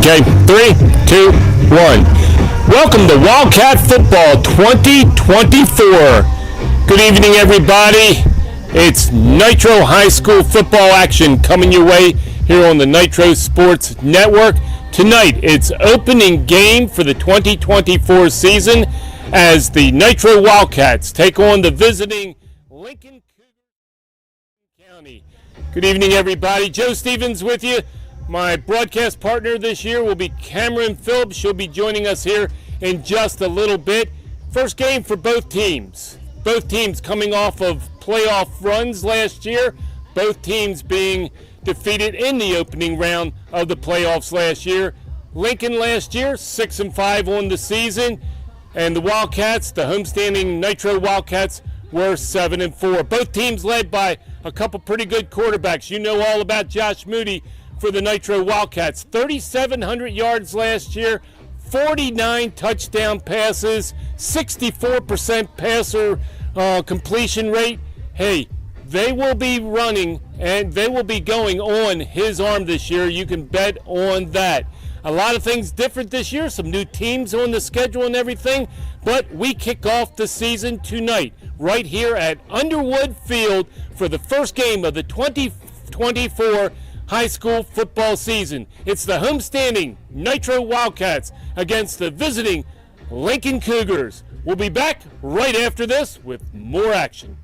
Okay, 3, 2, 1. Welcome to Wildcat Football 2024. Good evening, everybody. It's Nitro High School football action coming your way here on the Nitro Sports Network. Tonight, it's opening game for the 2024 season as the Nitro Wildcats take on the visiting Lincoln County. Good evening, everybody. Joe Stevens with you. My broadcast partner this year will be Cameron Phillips. She'll be joining us here in just a little bit. First game for both teams. Both teams coming off of playoff runs last year. Both teams being defeated in the opening round of the playoffs last year. Lincoln last year, 6-5 on the season. And the Wildcats, the homestanding Nitro Wildcats, were 7-4. Both teams led by a couple pretty good quarterbacks. You know all about Josh Moody for the Nitro Wildcats. 3,700 yards last year, 49 touchdown passes, 64% passer completion rate. Hey, they will be running and they will be going on his arm this year. You can bet on that. A lot of things different this year, some new teams on the schedule and everything, but we kick off the season tonight right here at Underwood Field for the first game of the 2024 high school football season. It's the homestanding Nitro Wildcats against the visiting Lincoln Cougars. We'll be back right after this with more action.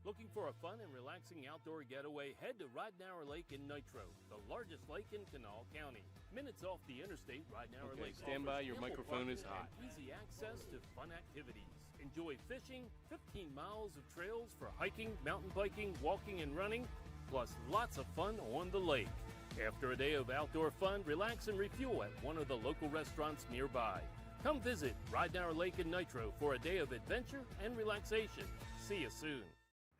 Looking for a fun and relaxing outdoor getaway? Head to Ridenour Lake in Nitro, the largest lake in Kanawha County. Minutes off the interstate, Ridenour Lake stand by, your microphone is hot. Easy access to fun activities. Enjoy fishing, 15 miles of trails for hiking, mountain biking, walking, and running, plus lots of fun on the lake. After a day of outdoor fun, relax and refuel at one of the local restaurants nearby. Come visit Ridenour Lake in Nitro for a day of adventure and relaxation. See you soon.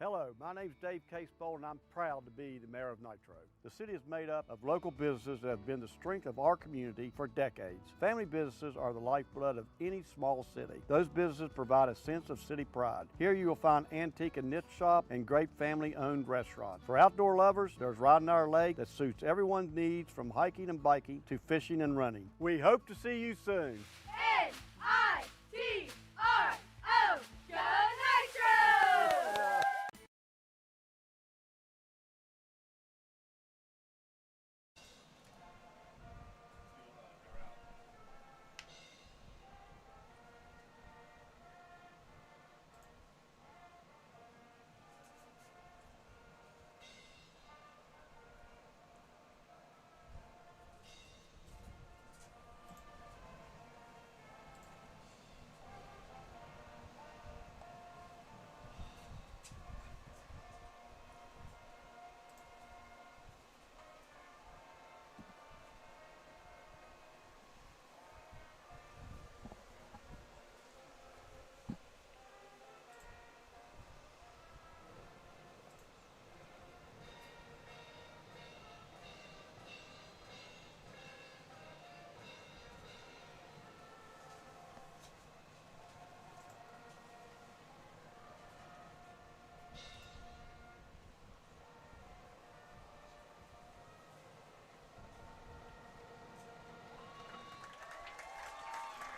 Hello, my name's Dave Casebolt, and I'm proud to be the mayor of Nitro. The city is made up of local businesses that have been the strength of our community for decades. Family businesses are the lifeblood of any small city. Those businesses provide a sense of city pride. Here you will find antique and niche shop and great family-owned restaurants. For outdoor lovers, there's Ridenour Lake that suits everyone's needs from hiking and biking to fishing and running. We hope to see you soon. N-I-T-R-O, go Nitro!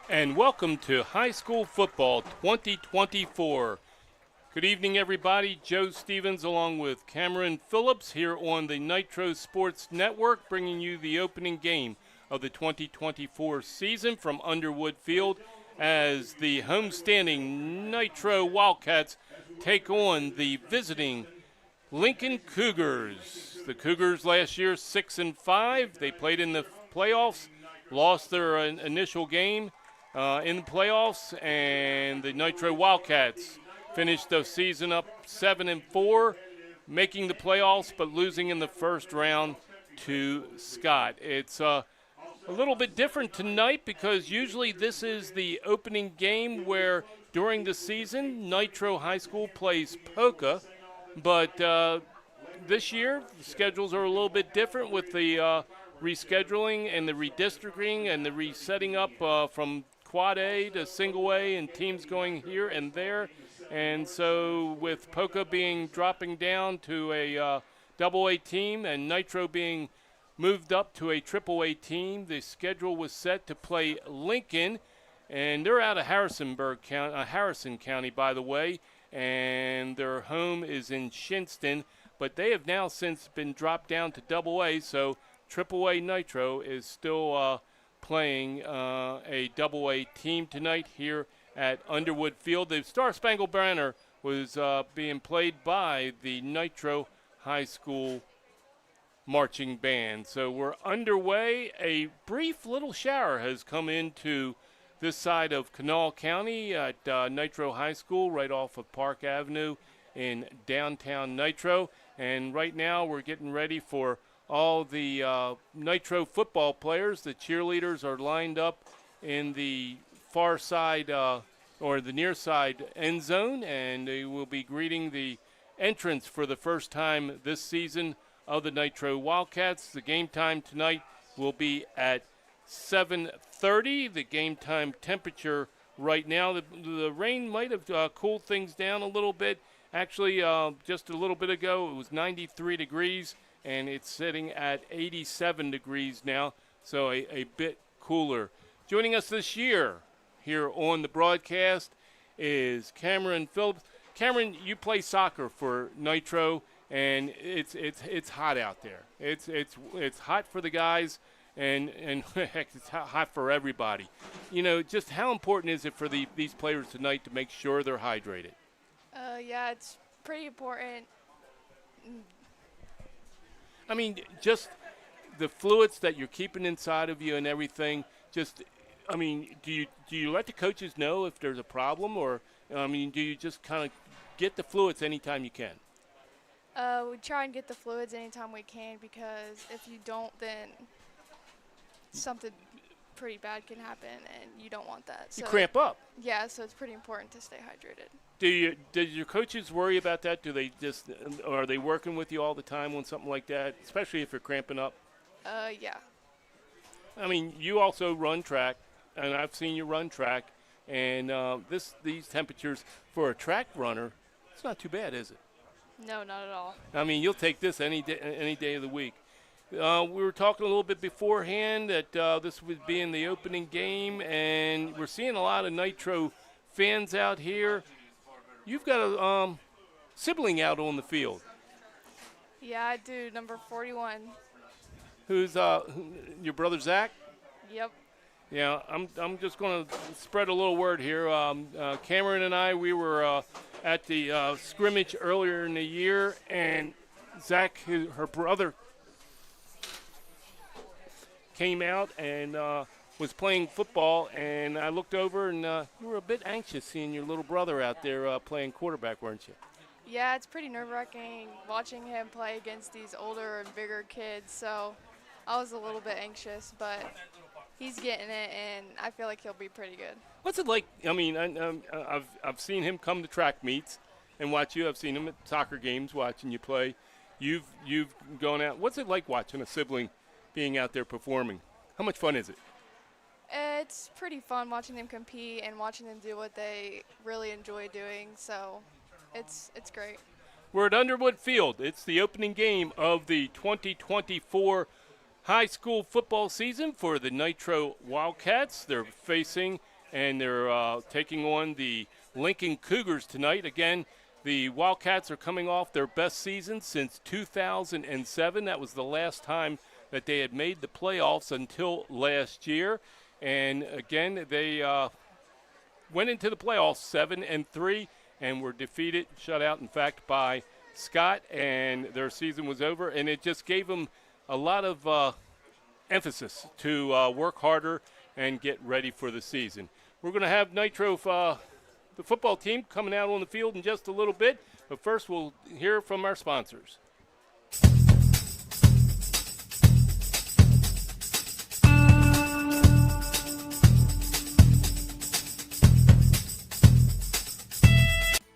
And welcome to High School Football 2024. Good evening, everybody. Joe Stevens along with Cameron Phillips here on the Nitro Sports Network, bringing you the opening game of the 2024 season from Underwood Field as the homestanding Nitro Wildcats take on the visiting Lincoln Cougars. The Cougars last year 6-5. They played in the playoffs, lost their initial game in the playoffs, and the Nitro Wildcats finished the season up 7-4, making the playoffs but losing in the first round to Scott. It's a little bit different tonight because usually this is the opening game where during the season Nitro High School plays Polka, but this year the schedules are a little bit different with the rescheduling and the redistricting and the resetting up from Quad A to Single A and teams going here and there. And so with Polka dropping down to a Double A team and Nitro being moved up to a AAA team. The schedule was set to play Lincoln, and they're out of Harrison County, by the way, and their home is in Shinston. But they have now since been dropped down to AA, so AAA Nitro is still playing a AA team tonight here at Underwood Field. The Star Spangled Banner was being played by the Nitro High School marching band. So we're underway. A brief little shower has come into this side of Kanawha County at Nitro High School right off of Park Avenue in downtown Nitro. And right now we're getting ready for all the Nitro football players. The cheerleaders are lined up in the far side or the near side end zone, and they will be greeting the entrance for the first time this season of the Nitro Wildcats. The game time tonight will be at 7:30. The game time temperature right now, the rain might have cooled things down a little bit. Actually, just a little bit ago, it was 93 degrees, and it's sitting at 87 degrees now, so a bit cooler. Joining us this year here on the broadcast is Cameron Phillips. Cameron, you play soccer for Nitro, and it's hot out there. It's hot for the guys, and heck, it's hot for everybody. You know, just how important is it for these players tonight to make sure they're hydrated? Yeah, it's pretty important. I mean, just the fluids that you're keeping inside of you and everything. Just, I mean, do you let the coaches know if there's a problem, or I mean, do you just kind of get the fluids anytime you can? We try and get the fluids anytime we can, because if you don't, then something pretty bad can happen, and you don't want that. You cramp up. Yeah, so it's pretty important to stay hydrated. Do your coaches worry about that? Do they just, or are they working with you all the time on something like that, especially if you're cramping up? Yeah. I mean, you also run track, and I've seen you run track, and these temperatures for a track runner, it's not too bad, is it? No, not at all. I mean, you'll take this any day of the week. We were talking a little bit beforehand that this would be in the opening game, and we're seeing a lot of Nitro fans out here. You've got a sibling out on the field. Yeah, I do. Number 41. Who's your brother Zach? Yep. Yeah, I'm just going to spread a little word here. Cameron and I, we were at the scrimmage earlier in the year, and Zach, her brother, came out and was playing football, and I looked over, and you were a bit anxious seeing your little brother out there playing quarterback, weren't you? Yeah, it's pretty nerve-wracking watching him play against these older and bigger kids, so I was a little bit anxious, but he's getting it, and I feel like he'll be pretty good. What's it like? I mean, I've seen him come to track meets and watch you. I've seen him at soccer games watching you play. You've gone out. What's it like watching a sibling being out there performing? How much fun is it? It's pretty fun watching them compete and watching them do what they really enjoy doing, so it's great. We're at Underwood Field. It's the opening game of the 2024 high school football season for the Nitro Wildcats. They're facing and they're taking on the Lincoln Cougars tonight. Again, the Wildcats are coming off their best season since 2007. That was the last time that they had made the playoffs until last year. And again, they went into the playoffs 7-3 and were defeated, shut out, in fact, by Scott, and their season was over. And it just gave them a lot of emphasis to work harder and get ready for the season. We're going to have Nitro, the football team, coming out on the field in just a little bit. But first, we'll hear from our sponsors.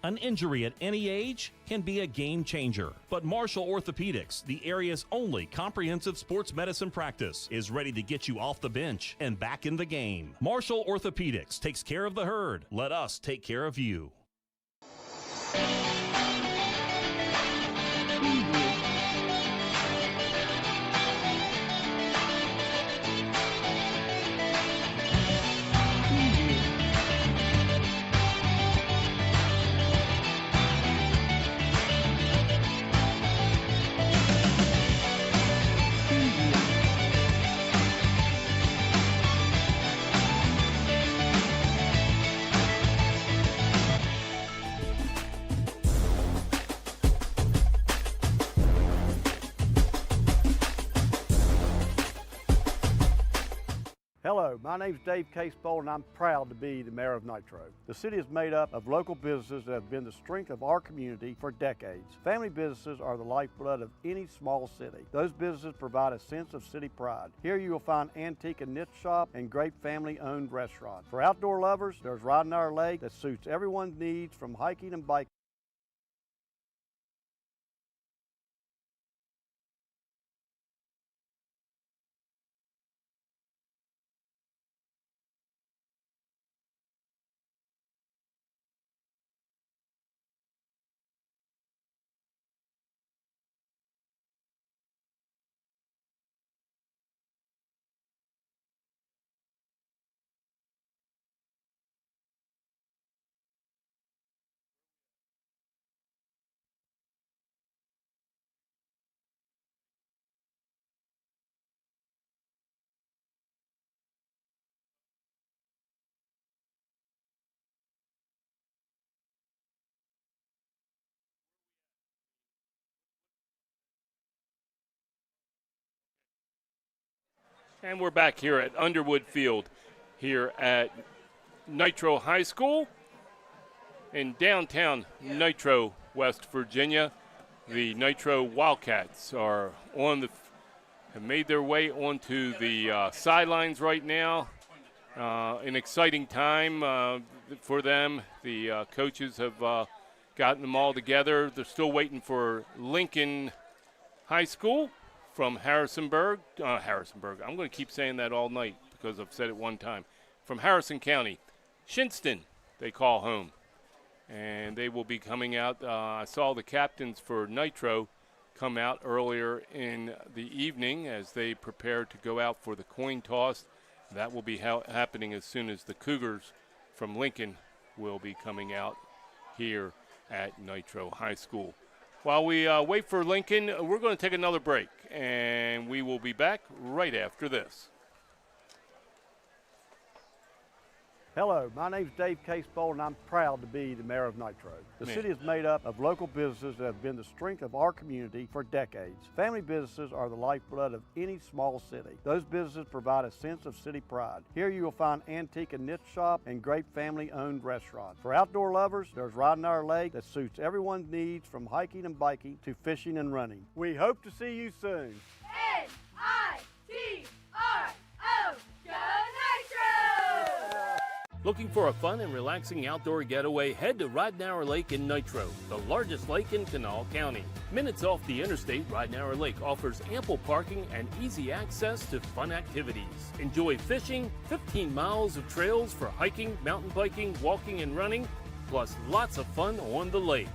An injury at any age can be a game changer, but Marshall Orthopedics, the area's only comprehensive sports medicine practice, is ready to get you off the bench and back in the game. Marshall Orthopedics takes care of the herd. Let us take care of you. Hello, my name's Dave Casebolt, and I'm proud to be the mayor of Nitro. The city is made up of local businesses that have been the strength of our community for decades. Family businesses are the lifeblood of any small city. Those businesses provide a sense of city pride. Here you will find antique and niche shop and great family-owned restaurants. For outdoor lovers, there's Riding Our Lake that suits everyone's needs from hiking and biking. And we're back here at Underwood Field here at Nitro High School in downtown Nitro, West Virginia. The Nitro Wildcats are have made their way onto the sidelines right now. An exciting time for them. The coaches have gotten them all together. They're still waiting for Lincoln High School from Harrisonburg. I'm going to keep saying that all night because I've said it one time. From Harrison County. Shinston, they call home. And they will be coming out. I saw the captains for Nitro come out earlier in the evening as they prepare to go out for the coin toss. That will be happening as soon as the Cougars from Lincoln will be coming out here at Nitro High School. While we wait for Lincoln, we're going to take another break, and we will be back right after this. Hello, my name's Dave Casebolt, and I'm proud to be the mayor of Nitro. The city is made up of local businesses that have been the strength of our community for decades. Family businesses are the lifeblood of any small city. Those businesses provide a sense of city pride. Here you will find antique and niche shop and great family-owned restaurants. For outdoor lovers, there's Riding Our Lake that suits everyone's needs from hiking and biking to fishing and running. We hope to see you soon. N-I-T-R-O, go Nitro! Looking for a fun and relaxing outdoor getaway? Head to Ridenour Lake in Nitro, the largest lake in Kanawha County. Minutes off the interstate, Ridenour Lake offers ample parking and easy access to fun activities. Enjoy fishing, 15 miles of trails for hiking, mountain biking, walking, and running, plus lots of fun on the lake.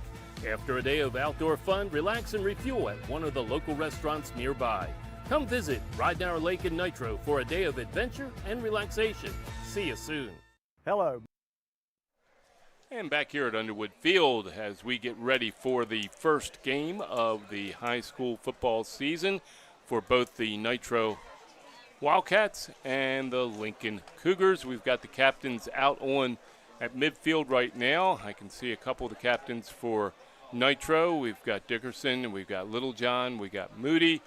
After a day of outdoor fun, relax and refuel at one of the local restaurants nearby. Come visit Ridenour Lake in Nitro for a day of adventure and relaxation. See you soon. Hello. And back here at Underwood Field as we get ready for the first game of the high school football season for both the Nitro Wildcats and the Lincoln Cougars. We've got the captains out on at midfield right now. I can see a couple of the captains for Nitro. We've got Dickerson, we've got Littlejohn, we've got Moody.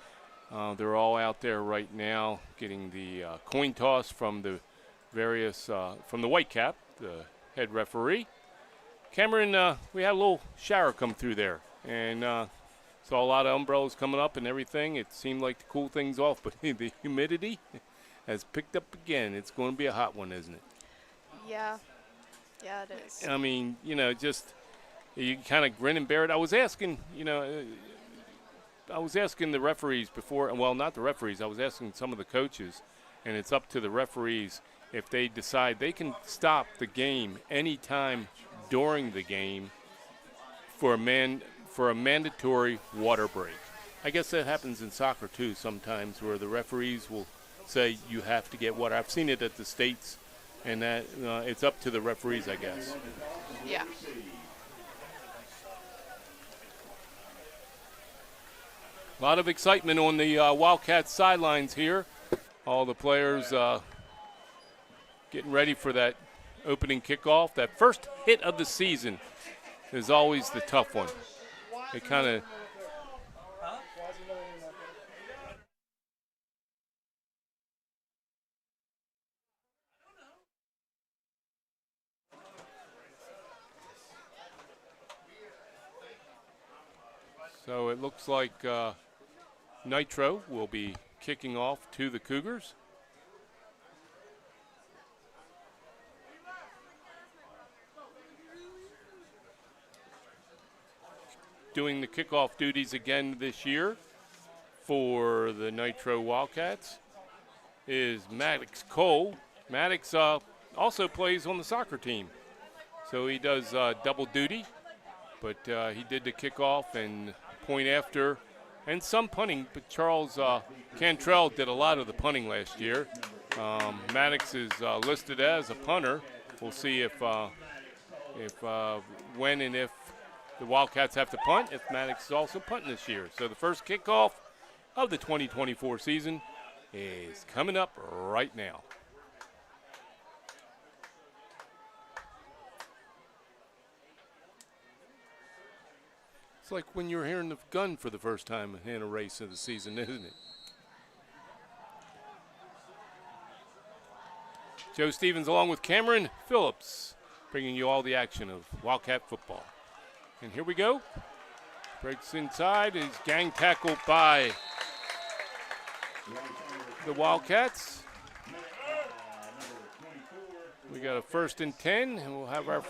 They're all out there right now getting the coin toss from the various, from the Whitecap, the head referee. Cameron, we had a little shower come through there, and saw a lot of umbrellas coming up and everything. It seemed like to cool things off, but the humidity has picked up again. It's going to be a hot one, isn't it? Yeah. Yeah, it is. I mean, just you kind of grin and bear it. I was asking, the referees before, well, not the referees. I was asking some of the coaches, and it's up to the referees if they decide they can stop the game anytime during the game for a mandatory water break. I guess that happens in soccer too sometimes, where the referees will say you have to get water. I've seen it at the States, and that it's up to the referees, I guess. Yeah. A lot of excitement on the Wildcats sidelines here. All the players getting ready for that opening kickoff. That first hit of the season is always the tough one. It kind of So it looks like Nitro will be kicking off to the Cougars. Doing the kickoff duties again this year for the Nitro Wildcats is Maddox Cole. Maddox also plays on the soccer team, so he does double duty, but he did the kickoff and point after and some punting, but Charles Cantrell did a lot of the punting last year. Maddox is listed as a punter. We'll see if when and if the Wildcats have to punt, if Maddox is also punting this year. So the first kickoff of the 2024 season is coming up right now. It's like when you're hearing the gun for the first time in a race of the season, isn't it? Joe Stevens along with Cameron Phillips, bringing you all the action of Wildcat football. And here we go. Breaks inside, is gang tackled by the Wildcats. We got a 1st and 10, and we'll have our